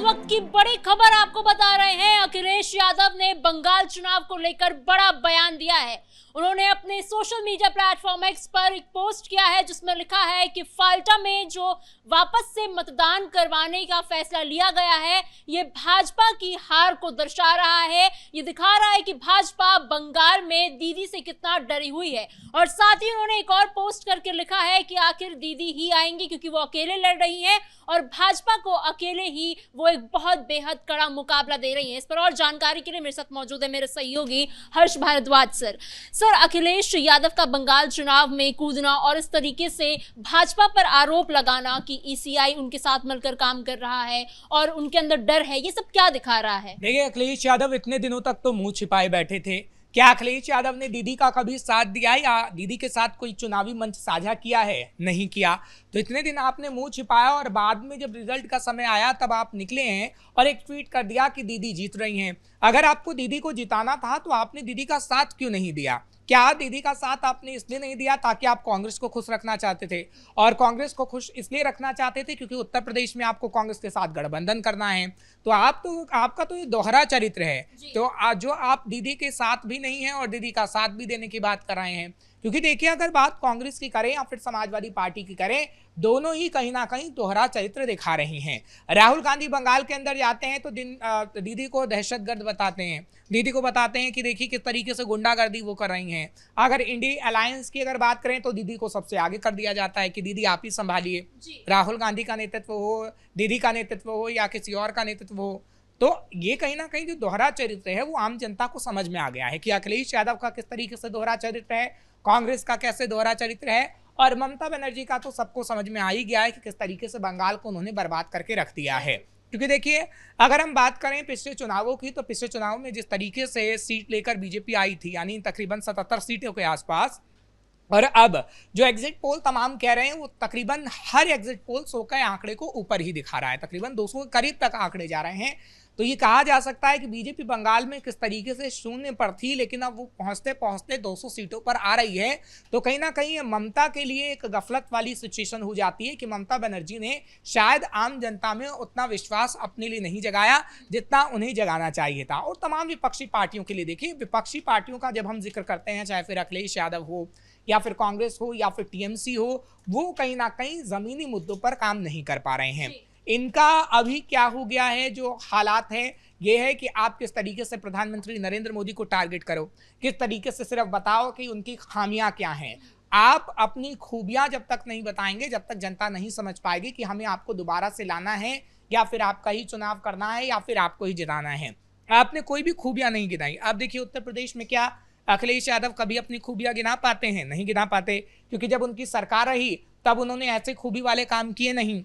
वक्त की बड़ी खबर आपको बता रहे हैं। अखिलेश यादव ने बंगाल चुनाव को लेकर बड़ा बयान दिया है। उन्होंने अपने सोशल मीडिया प्लेटफॉर्म एक्स पर एक पोस्ट किया है जिसमें लिखा है कि फाल्टा में जो वापस से मतदान करवाने का फैसला लिया गया है ये भाजपा की हार को दर्शा रहा है। ये दिखा रहा है कि भाजपा बंगाल में दीदी से कितना डरी हुई है। और साथ ही उन्होंने एक और पोस्ट करके लिखा है कि आखिर दीदी ही आएंगी क्योंकि वो अकेले लड़ रही हैं और भाजपा को अकेले ही वो एक बहुत बेहद कड़ा मुकाबला दे रही हैं। इस पर और जानकारी के लिए मेरे साथ मौजूद है मेरे सहयोगी हर्ष भारद्वाज सर। अखिलेश यादव का बंगाल चुनाव में कूदना और इस तरीके से भाजपा पर आरोप लगाना कि ईसीआई उनके साथ मिलकर काम कर रहा है और उनके अंदर डर है, ये सब क्या दिखा रहा है? देखिए, अखिलेश यादव इतने दिनों तक तो मुंह छिपाए बैठे थे। क्या अखिलेश यादव ने दीदी का कभी साथ दिया या दीदी के साथ कोई चुनावी मंच साझा किया है? नहीं किया। तो इतने दिन आपने मुंह छिपाया और बाद में जब रिजल्ट का समय आया तब आप निकले हैं और एक ट्वीट कर दिया कि दीदी जीत रही हैं। अगर आपको दीदी को जिताना था तो आपने दीदी का साथ क्यों नहीं दिया? क्या दीदी का साथ आपने इसलिए नहीं दिया ताकि आप कांग्रेस को खुश रखना चाहते थे? और कांग्रेस को खुश इसलिए रखना चाहते थे क्योंकि उत्तर प्रदेश में आपको कांग्रेस के साथ गठबंधन करना है। तो आपका तो ये दोहरा चरित्र है। तो जो आप दीदी के साथ भी नहीं है और दीदी का साथ भी देने की बात कर रहे हैं। क्योंकि देखिए, अगर बात कांग्रेस की करें या फिर समाजवादी पार्टी की करें, दोनों ही कहीं ना कहीं दोहरा चरित्र दिखा रही हैं। राहुल गांधी बंगाल के अंदर जाते हैं तो दीदी को दहशतगर्द बताते हैं, दीदी को बताते हैं कि देखिए किस तरीके से गुंडागर्दी वो कर रही हैं। अगर इंडिया अलायंस की अगर बात करें तो दीदी को सबसे आगे कर दिया जाता है कि दीदी आप ही संभालिए। राहुल गांधी का नेतृत्व हो, दीदी का नेतृत्व हो या किसी और का नेतृत्व हो, तो ये कहीं ना कहीं जो दोहरा चरित्र है वो आम जनता को समझ में आ गया है कि अखिलेश यादव का किस तरीके से दोहरा चरित्र है, कांग्रेस का कैसे दोहरा चरित्र है, और ममता बनर्जी का तो सबको समझ में आ ही गया है कि किस तरीके से बंगाल को उन्होंने बर्बाद करके रख दिया है। क्योंकि देखिए, अगर हम बात करें पिछले चुनावों की, तो पिछले चुनाव में जिस तरीके से सीट लेकर बीजेपी आई थी, यानी तकरीबन 77 सीटों के आसपास, और अब जो एग्जिट पोल तमाम कह रहे हैं वो तकरीबन हर एग्जिट पोल 100 के आंकड़े को ऊपर ही दिखा रहा है, तकरीबन 200 के करीब तक आंकड़े जा रहे हैं। तो ये कहा जा सकता है कि बीजेपी बंगाल में किस तरीके से शून्य पर थी लेकिन अब वो पहुंचते पहुंचते 200 सीटों पर आ रही है। तो कहीं ना कहीं ममता के लिए एक गफलत वाली सिचुएशन हो जाती है कि ममता बनर्जी ने शायद आम जनता में उतना विश्वास अपने लिए नहीं जगाया जितना उन्हें जगाना चाहिए था। और तमाम विपक्षी पार्टियों के लिए, देखिए विपक्षी पार्टियों का जब हम जिक्र करते हैं, चाहे फिर अखिलेश यादव हो या फिर कांग्रेस हो या फिर टीएमसी हो, वो कहीं ना कहीं जमीनी मुद्दों पर काम नहीं कर पा रहे हैं। इनका अभी क्या हो गया है, जो हालात हैं ये है कि आप किस तरीके से प्रधानमंत्री नरेंद्र मोदी को टारगेट करो, किस तरीके से सिर्फ बताओ कि उनकी खामियां क्या हैं। आप अपनी खूबियां जब तक नहीं बताएंगे, जब तक जनता नहीं समझ पाएगी कि हमें आपको दोबारा से लाना है या फिर आपका ही चुनाव करना है या फिर आपको ही जिताना है। आपने कोई भी खूबियां नहीं गिनाई। आप देखिए उत्तर प्रदेश में क्या अखिलेश यादव कभी अपनी खूबियां गिना पाते हैं? नहीं गिना पाते, क्योंकि जब उनकी सरकार रही तब उन्होंने ऐसे खूबी वाले काम किए नहीं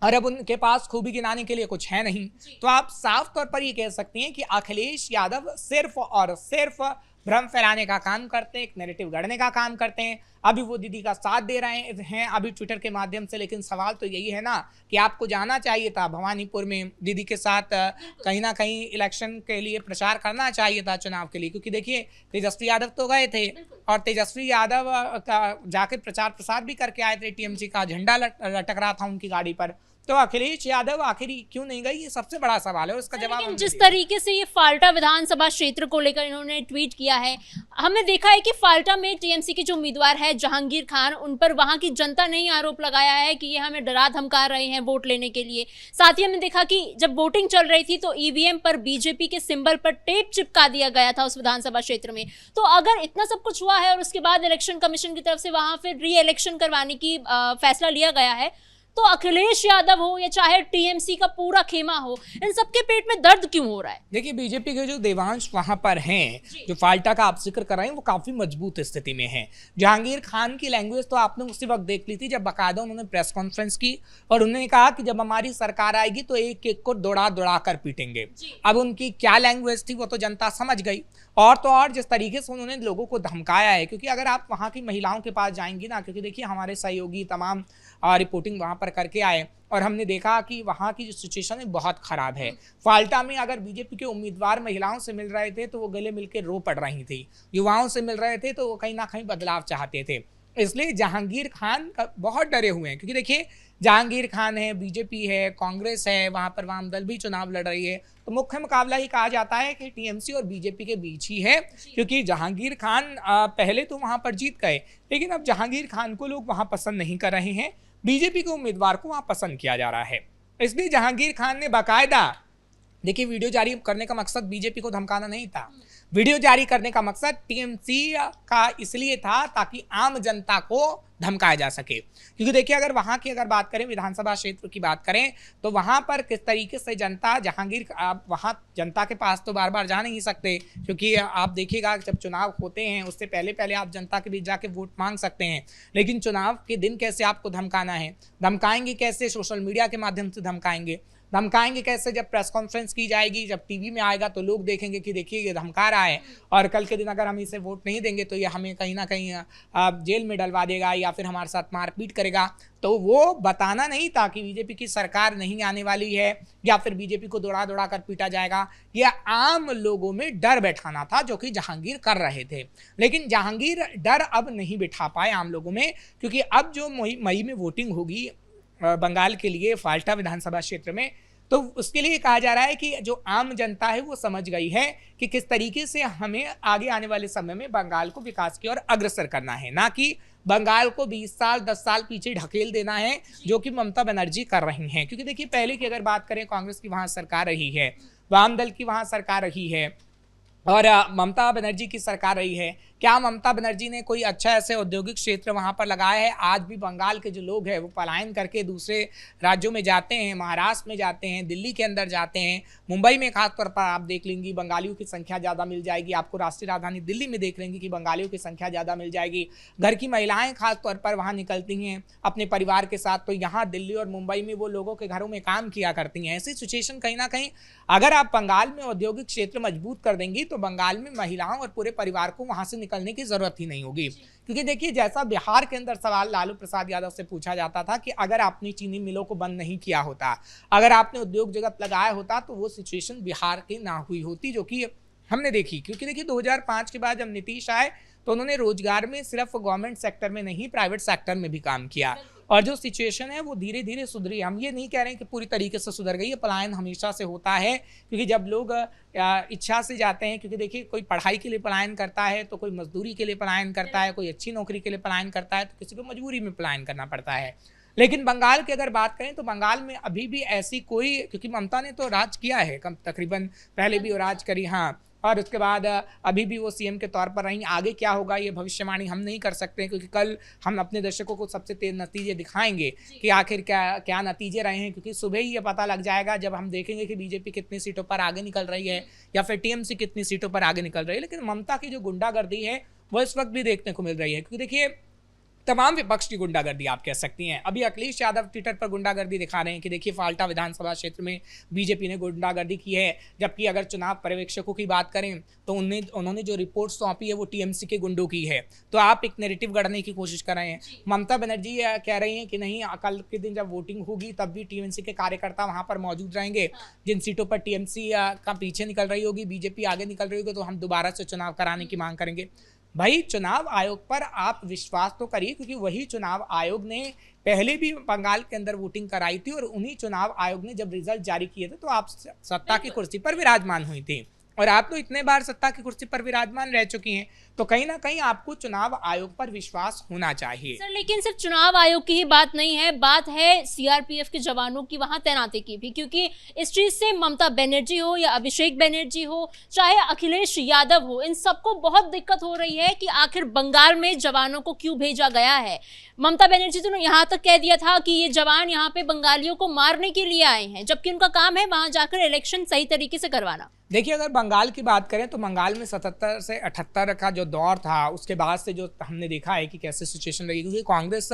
और अब उनके पास खूबी गिनाने के लिए कुछ है नहीं। तो आप साफ तौर पर ये कह सकते हैं कि अखिलेश यादव सिर्फ और सिर्फ भ्रम फैलाने का काम करते हैं, एक नैरेटिव गढ़ने का काम करते हैं। अभी वो दीदी का साथ दे रहे हैं अभी ट्विटर के माध्यम से, लेकिन सवाल तो यही है ना कि आपको जाना चाहिए था भवानीपुर में दीदी के साथ, कहीं ना कहीं इलेक्शन के लिए प्रचार करना चाहिए था चुनाव के लिए। क्योंकि देखिए, तेजस्वी यादव तो गए थे और तेजस्वी यादव का जाके प्रचार प्रसार भी करके आए थे, टीएमसी का झंडा लटक रहा था उनकी गाड़ी पर। तो अखिलेश यादव आखिर क्यों नहीं गई, ये सबसे बड़ा सवाल है, उसका जवाब जिस तरीके से ये फाल्टा विधानसभा क्षेत्र को लेकर इन्होंने ट्वीट किया है, हमने देखा है कि फाल्टा में टीएमसी के जो उम्मीदवार है जहांगीर खान, उन पर वहां की जनता ने ही आरोप लगाया है कि ये हमें डरा धमका रहे हैं वोट लेने के लिए। साथ ही हमने देखा कि जब वोटिंग चल रही थी तो ईवीएम पर बीजेपी के सिंबल पर टेप चिपका दिया गया था उस विधानसभा क्षेत्र में। तो अगर इतना सब कुछ हुआ है और उसके बाद इलेक्शन कमीशन की तरफ से वहां फिर री इलेक्शन करवाने की फैसला लिया गया है, तो अखिलेश यादव हो या चाहे टीएमसी का पूरा खेमा हो, इन सबके पेट में दर्द क्यों हो रहा है? देखिए, बीजेपी के जो देवांश वहां पर हैं, जो फाल्टा का आप जिक्र कर रहे हैं, वो काफी मजबूत स्थिति में हैं। जहांगीर खान की लैंग्वेज तो आपने उसी वक्त देख ली थी जब बाकायदा उन्होंने प्रेस कॉन्फ्रेंस की और उन्होंने कहा कि जब हमारी सरकार आएगी तो एक एक को दौड़ा दौड़ा कर पीटेंगे। अब उनकी क्या लैंग्वेज थी वो तो जनता समझ गई। और तो और जिस तरीके से उन्होंने लोगों को धमकाया है, क्योंकि अगर आप वहाँ की महिलाओं के पास जाएंगी ना, क्योंकि देखिए हमारे सहयोगी तमाम रिपोर्टिंग वहाँ पर करके आए और हमने देखा कि वहाँ की जो सिचुएशन है बहुत खराब है। फाल्टा में अगर बीजेपी के उम्मीदवार महिलाओं से मिल रहे थे तो वो गले मिलकर रो पड़ रही थी, युवाओं से मिल रहे थे तो वो कहीं ना कहीं बदलाव चाहते थे। इसलिए जहांगीर खान बहुत डरे हुए हैं, क्योंकि देखिए जहांगीर खान है, बीजेपी है, कांग्रेस है, वहां पर वाम दल भी चुनाव लड़ रही है। तो मुख्य मुकाबला ही कहा जाता है कि टीएमसी और बीजेपी के बीच ही है, क्योंकि जहांगीर खान पहले तो वहां पर जीत गए, लेकिन अब जहांगीर खान को लोग वहां पसंद नहीं कर रहे हैं, बीजेपी के उम्मीदवार को वहां पसंद किया जा रहा है। इसलिए जहांगीर खान ने बाकायदा, देखिए, वीडियो जारी करने का मकसद बीजेपी को धमकाना नहीं था, वीडियो जारी करने का मकसद टीएमसी का इसलिए था ताकि आम जनता को धमकाया जा सके। क्योंकि देखिए, अगर वहां की बात करें, विधानसभा क्षेत्र की बात करें, तो वहां पर किस तरीके से जनता, जहांगीर, वहां जनता के पास तो बार बार जा नहीं सकते, क्योंकि आप देखिएगा जब चुनाव होते हैं उससे पहले पहले आप जनता के बीच जाके वोट मांग सकते हैं, लेकिन चुनाव के दिन कैसे आपको धमकाना है, धमकाएंगे कैसे? सोशल मीडिया के माध्यम से धमकाएंगे कैसे? जब प्रेस कॉन्फ्रेंस की जाएगी, जब टीवी में आएगा तो लोग देखेंगे कि देखिए ये धमका रहा है, और कल के दिन अगर हम इसे वोट नहीं देंगे तो ये हमें कहीं ना कहीं जेल में डलवा देगा या फिर हमारे साथ मारपीट करेगा। तो वो बताना नहीं था कि बीजेपी की सरकार नहीं आने वाली है या फिर बीजेपी को दौड़ा दौड़ा कर पीटा जाएगा, यह आम लोगों में डर बैठाना था, जो कि जहांगीर कर रहे थे। लेकिन जहांगीर डर अब नहीं बिठा पाए आम लोगों में, क्योंकि अब जो मई में वोटिंग होगी बंगाल के लिए फाल्टा विधानसभा क्षेत्र में, तो उसके लिए कहा जा रहा है कि जो आम जनता है वो समझ गई है कि किस तरीके से हमें आगे आने वाले समय में बंगाल को विकास की ओर अग्रसर करना है, ना कि बंगाल को 20 साल 10 साल पीछे ढकेल देना है, जो कि ममता बनर्जी कर रही हैं। क्योंकि देखिए, पहले की अगर बात करें, कांग्रेस की वहां सरकार रही है, वाम दल की वहां सरकार रही है, और ममता बनर्जी की सरकार रही है। क्या ममता बनर्जी ने कोई अच्छा ऐसे औद्योगिक क्षेत्र वहां पर लगाया है? आज भी बंगाल के जो लोग हैं वो पलायन करके दूसरे राज्यों में जाते हैं, महाराष्ट्र में जाते हैं, दिल्ली के अंदर जाते हैं, मुंबई में खासतौर पर आप देख लेंगी बंगालियों की संख्या ज़्यादा मिल जाएगी आपको। राष्ट्रीय राजधानी दिल्ली में देख लेंगी कि बंगालियों की संख्या ज़्यादा मिल जाएगी। घर की महिलाएं खासतौर पर वहाँ निकलती हैं अपने परिवार के साथ, तो यहाँ दिल्ली और मुंबई में वो लोगों के घरों में काम किया करती हैं। ऐसी सिचुएशन कहीं ना कहीं अगर आप बंगाल में औद्योगिक क्षेत्र मजबूत कर देंगी तो बंगाल में महिलाओं और पूरे परिवार को वहां से निकलने की जरूरत ही नहीं होगी। क्योंकि देखिए, जैसा बिहार के अंदर सवाल लालू प्रसाद यादव से पूछा जाता था कि अगर आपने चीनी मिलों को बंद नहीं किया होता, अगर आपने उद्योग जगत लगाया होता, तो वो सिचुएशन बिहार की ना हुई होती, जो कि हमने देखी। क्योंकि देखिए, 2005 के बाद जब नीतीश आए तो उन्होंने रोजगार में सिर्फ गवर्नमेंट सेक्टर में नहीं, प्राइवेट सेक्टर में भी काम किया, और जो सिचुएशन है वो धीरे धीरे सुधरी। हम ये नहीं कह रहे हैं कि पूरी तरीके से सुधर गई है, पलायन हमेशा से होता है, क्योंकि जब लोग इच्छा से जाते हैं, क्योंकि देखिए, कोई पढ़ाई के लिए पलायन करता है, तो कोई मजदूरी के लिए पलायन करता है, कोई अच्छी नौकरी के लिए पलायन करता है, तो किसी को मजबूरी में पलायन करना पड़ता है। लेकिन बंगाल की अगर बात करें तो बंगाल में अभी भी ऐसी कोई, क्योंकि ममता ने तो राज किया है तकरीबन, पहले भी वो राज करी, हाँ, और उसके बाद अभी भी वो सीएम के तौर पर रही। आगे क्या होगा ये भविष्यवाणी हम नहीं कर सकते, क्योंकि कल हम अपने दर्शकों को सबसे तेज नतीजे दिखाएंगे कि आखिर क्या नतीजे रहे हैं, क्योंकि सुबह ही ये पता लग जाएगा जब हम देखेंगे कि बीजेपी कितनी सीटों पर आगे निकल रही है या फिर टीएमसी कितनी सीटों पर आगे निकल रही है। लेकिन ममता की जो गुंडागर्दी है वो इस वक्त भी देखने को मिल रही है, क्योंकि देखिए, तमाम विपक्ष की गुंडागर्दी आप कह सकती हैं। अभी अखिलेश यादव ट्विटर पर गुंडागर्दी दिखा रहे हैं कि देखिए, फाल्टा विधानसभा क्षेत्र में बीजेपी ने गुंडागर्दी की है, जबकि अगर चुनाव पर्यवेक्षकों की बात करें तो उन्होंने जो रिपोर्ट सौंपी है वो टीएमसी के गुंडों की है। तो आप एक नैरेटिव गढ़ने की कोशिश कर रहे हैं। ममता बनर्जी कह रही हैं कि नहीं, कल के दिन जब वोटिंग होगी तब भी टीएमसी के कार्यकर्ता वहां पर मौजूद रहेंगे। जिन सीटों पर टीएमसी का पीछे निकल रही होगी, बीजेपी आगे निकल रही होगी, तो हम दोबारा से चुनाव कराने की मांग करेंगे। भाई, चुनाव आयोग पर आप विश्वास तो करिए, क्योंकि वही चुनाव आयोग ने पहले भी बंगाल के अंदर वोटिंग कराई थी, और उन्हीं चुनाव आयोग ने जब रिजल्ट जारी किए थे तो आप सत्ता की कुर्सी पर विराजमान हुई थी, और आप तो इतने बार सत्ता की कुर्सी पर विराजमान रह चुकी हैं, तो कहीं ना कहीं आपको चुनाव आयोग पर विश्वास होना चाहिए। सर, लेकिन सिर्फ चुनाव आयोग की ही बात नहीं है, बात है सीआरपीएफ के जवानों की वहां तैनाती की भी, क्योंकि इस चीज से ममता बनर्जी हो या अभिषेक बनर्जी हो, चाहे अखिलेश यादव हो, इन सबको बहुत दिक्कत हो रही है कि आखिर बंगाल में जवानों को क्यों भेजा गया है। ममता बनर्जी तो यहाँ तक कह दिया था कि ये जवान यहाँ पे बंगालियों को मारने के लिए आए हैं, जबकि उनका काम है वहां जाकर इलेक्शन सही तरीके से करवाना। देखिए, अगर बंगाल की बात करें तो बंगाल में 77 से 78 का जो दौर था, उसके बाद से जो हमने देखा है कि कैसे सिचुएशन रही, क्योंकि कांग्रेस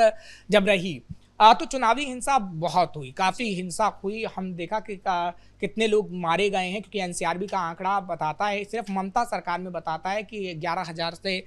जब रही तो चुनावी हिंसा बहुत हुई, काफ़ी हिंसा हुई। हम देखा कि कितने लोग मारे गए हैं, क्योंकि एनसीआरबी का आंकड़ा बताता है, सिर्फ ममता सरकार में बताता है कि 11,000 से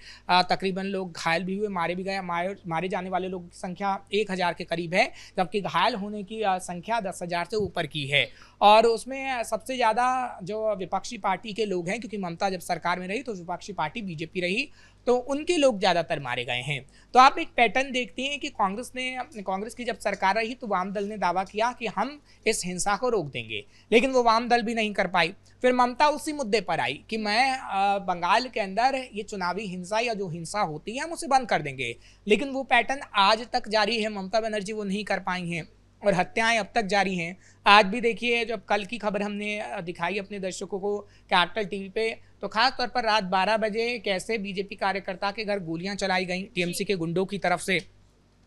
तकरीबन लोग घायल भी हुए, मारे भी गए। मारे जाने वाले लोगों की संख्या 1,000 के करीब है, जबकि घायल होने की संख्या 10,000 से ऊपर की है। और उसमें सबसे ज़्यादा जो विपक्षी पार्टी के लोग हैं, क्योंकि ममता जब सरकार में रही तो विपक्षी पार्टी बीजेपी रही, तो उनके लोग ज़्यादातर मारे गए हैं। तो आप एक पैटर्न देखते हैं कि कांग्रेस की जब सरकार रही तो वाम दल ने दावा किया कि हम इस हिंसा को रोक देंगे, लेकिन वो वाम दल भी नहीं कर पाई। फिर ममता उसी मुद्दे पर आई कि मैं बंगाल के अंदर ये चुनावी हिंसा या जो हिंसा होती है हम उसे बंद कर देंगे, लेकिन वो पैटर्न आज तक जारी है। ममता बनर्जी वो नहीं कर पाई हैं और हत्याएं अब तक जारी हैं। आज भी देखिए, जब कल की खबर हमने दिखाई अपने दर्शकों को कैपिटल टीवी पे, तो खास तौर पर रात 12 बजे कैसे बीजेपी कार्यकर्ता के घर गोलियां चलाई गई टीएमसी के गुंडों की तरफ से।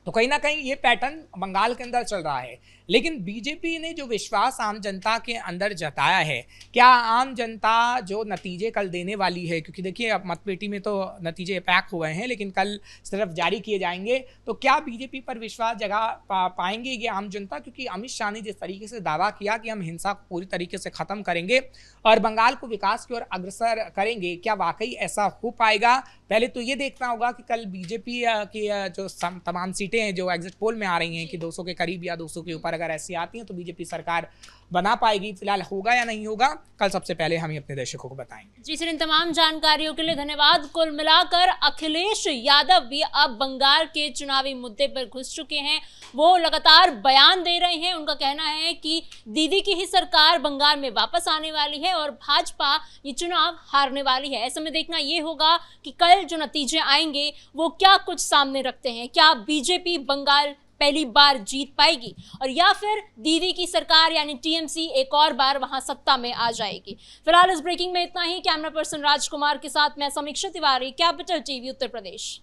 तो कहीं ना कहीं ये पैटर्न बंगाल के अंदर चल रहा है। लेकिन बीजेपी ने जो विश्वास आम जनता के अंदर जताया है, क्या आम जनता जो नतीजे कल देने वाली है, क्योंकि देखिए अब मतपेटी में तो नतीजे पैक हो गए हैं लेकिन कल सिर्फ जारी किए जाएंगे, तो क्या बीजेपी पर विश्वास जगा पाएंगे ये आम जनता? क्योंकि अमित शाह ने जिस तरीके से दावा किया कि हम हिंसा को पूरी तरीके से खत्म करेंगे और बंगाल को विकास की ओर अग्रसर करेंगे, क्या वाकई ऐसा हो पाएगा? पहले तो ये देखना होगा कि कल बीजेपी की जो तमाम सीटें हैं जो एग्जिट पोल में आ रही हैं कि 200 के करीब या 200 के ऊपर अगर ऐसी आती हैं तो बीजेपी सरकार बना पाएगी। फिलहाल होगा या नहीं होगा, कल सबसे पहले हम ही अपने दर्शकों को बताएंगे। जी सर, इन तमाम जानकारियों के लिए धन्यवाद। कुल मिलाकर अखिलेश यादव भी अब बंगाल के चुनावी मुद्दे पर घुस चुके हैं। वो लगातार बयान दे रहे हैं। उनका कहना है कि दीदी की ही सरकार बंगाल में वापस आने वाली है और भाजपा ये चुनाव हारने वाली है। ऐसे में देखना ये होगा कि कल जो नतीजे आएंगे वो क्या कुछ सामने रखते हैं। क्या बीजेपी बंगाल पहली बार जीत पाएगी और या फिर दीदी की सरकार यानी टीएमसी एक और बार वहां सत्ता में आ जाएगी? फिलहाल इस ब्रेकिंग में इतना ही। कैमरा पर्सन राजकुमार के साथ मैं समीक्षा तिवारी, कैपिटल टीवी उत्तर प्रदेश।